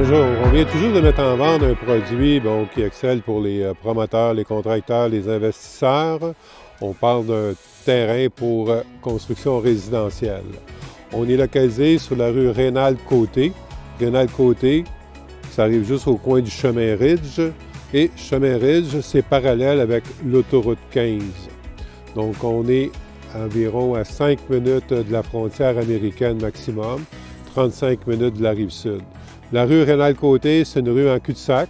Bonjour, on vient toujours de mettre en vente un produit qui excelle pour les promoteurs, les contracteurs, les investisseurs. On parle d'un terrain pour construction résidentielle. On est localisé sur la rue Rénal-Côté. Rénal-Côté, ça arrive juste au coin du chemin Ridge. Et chemin Ridge, c'est parallèle avec l'autoroute 15. Donc, on est environ à 5 minutes de la frontière américaine maximum, 35 minutes de la Rive-Sud. La rue Rénal-Côté, c'est une rue en cul-de-sac.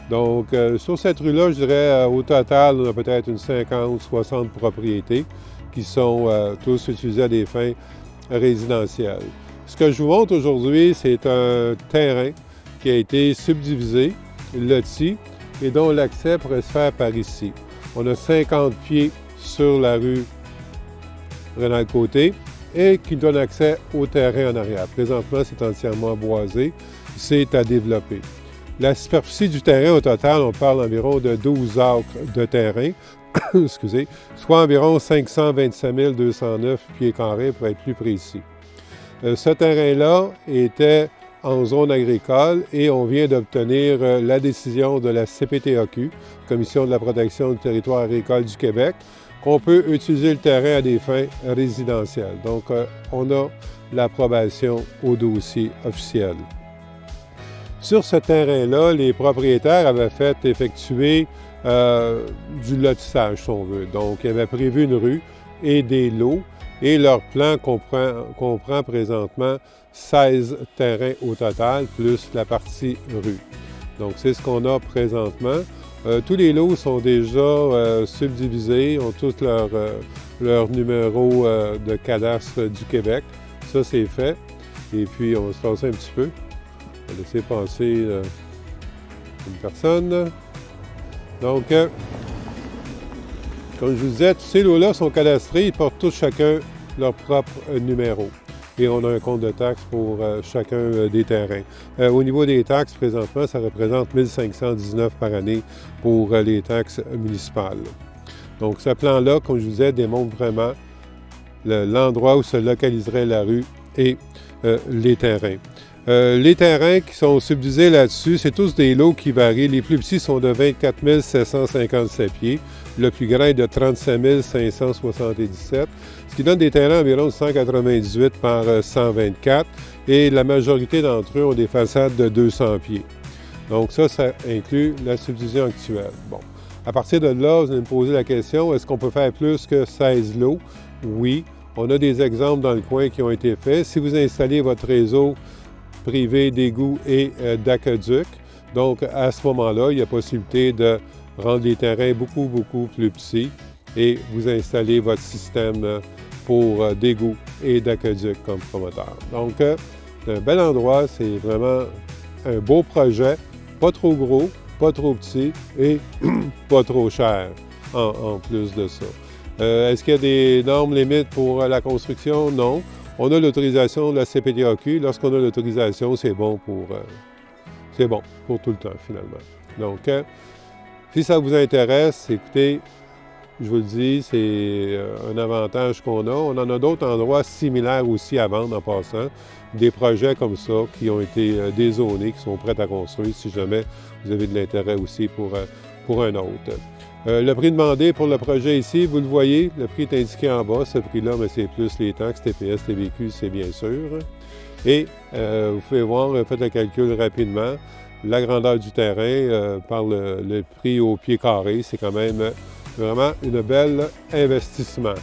Donc, sur cette rue-là, je dirais, au total, on a peut-être une 50, 60 propriétés qui sont tous utilisées à des fins résidentielles. Ce que je vous montre aujourd'hui, c'est un terrain qui a été subdivisé, loti, et dont l'accès pourrait se faire par ici. On a 50 pieds sur la rue Rénal-Côté et qui donne accès au terrain en arrière. Présentement, c'est entièrement boisé. C'est à développer. La superficie du terrain, au total, on parle environ de 12 acres de terrain, excusez, soit environ 525 209 pieds carrés pour être plus précis. Ce terrain-là était en zone agricole et on vient d'obtenir la décision de la CPTAQ, Commission de la protection du territoire agricole du Québec, qu'on peut utiliser le terrain à des fins résidentielles. Donc, on a l'approbation au dossier officiel. Sur ce terrain-là, les propriétaires avaient fait effectuer du lotissage, si on veut. Donc, ils avaient prévu une rue et des lots, et leur plan comprend présentement 16 terrains au total, plus la partie rue. Donc, c'est ce qu'on a présentement. Tous les lots sont déjà subdivisés, ont tous leur numéro de cadastre du Québec. Ça, c'est fait. Et puis, on va se passer un petit peu. On va laisser passer une personne. Donc, comme je vous disais, tous ces lots-là sont cadastrés. Ils portent tous chacun leur propre numéro. Et on a un compte de taxes pour chacun des terrains. Au niveau des taxes, présentement, ça représente 1 519 par année pour les taxes municipales. Donc, ce plan-là, comme je vous disais, démontre vraiment l'endroit où se localiserait la rue et les terrains. Les terrains qui sont subdivisés là-dessus, c'est tous des lots qui varient. Les plus petits sont de 24 757 pieds. Le plus grand est de 35 577, ce qui donne des terrains environ de 198 par 124. Et la majorité d'entre eux ont des façades de 200 pieds. Donc ça inclut la subdivision actuelle. Bon. À partir de là, vous allez me poser la question, est-ce qu'on peut faire plus que 16 lots? Oui. On a des exemples dans le coin qui ont été faits. Si vous installez votre réseau privé d'égouts et d'aqueducs. Donc, à ce moment-là, il y a possibilité de rendre les terrains beaucoup plus petits et vous installez votre système pour d'égouts et d'aqueducs comme promoteur. Donc, c'est un bel endroit, c'est vraiment un beau projet, pas trop gros, pas trop petit et pas trop cher en plus de ça. Est-ce qu'il y a des normes limites pour la construction? Non. On a l'autorisation de la CPTAQ. Lorsqu'on a l'autorisation, c'est bon pour tout le temps, finalement. Donc, si ça vous intéresse, écoutez, je vous le dis, c'est un avantage qu'on a. On en a d'autres endroits similaires aussi à vendre en passant. Des projets comme ça qui ont été dézonés, qui sont prêts à construire si jamais vous avez de l'intérêt aussi pour un autre. Le prix demandé pour le projet ici, vous le voyez, le prix est indiqué en bas. Ce prix-là, mais c'est plus les taxes, TPS, TVQ, c'est bien sûr. Et vous pouvez voir, faites le calcul rapidement. La grandeur du terrain par le prix au pied carré, c'est quand même vraiment un bel investissement.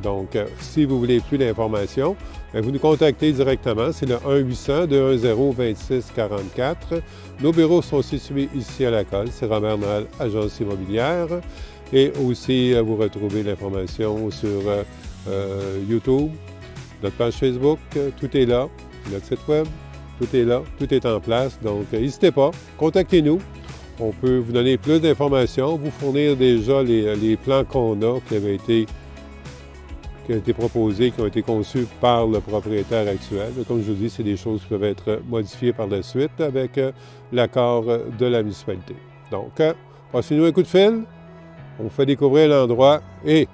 Donc, si vous voulez plus d'informations, vous nous contactez directement. C'est le 1-800-210-2644. Nos bureaux sont situés ici à la Colle. C'est Robert Noël, agence immobilière. Et aussi, vous retrouvez l'information sur YouTube, notre page Facebook. Tout est là. Notre site web, tout est là. Tout est en place. Donc, n'hésitez pas. Contactez-nous. On peut vous donner plus d'informations, vous fournir déjà les plans qu'on a qui ont été proposés, qui ont été conçus par le propriétaire actuel. Comme je vous dis, c'est des choses qui peuvent être modifiées par la suite avec l'accord de la municipalité. Donc, passez-nous un coup de fil, on fait découvrir l'endroit et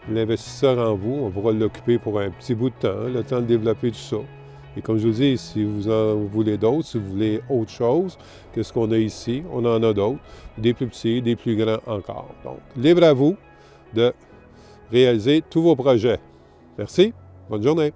l'investisseur en vous, on pourra l'occuper pour un petit bout de temps, le temps de développer tout ça. Et comme je vous dis, si vous en voulez d'autres, si vous voulez autre chose que ce qu'on a ici, on en a d'autres, des plus petits, des plus grands encore. Donc, libre à vous de réaliser tous vos projets. Merci, bonne journée.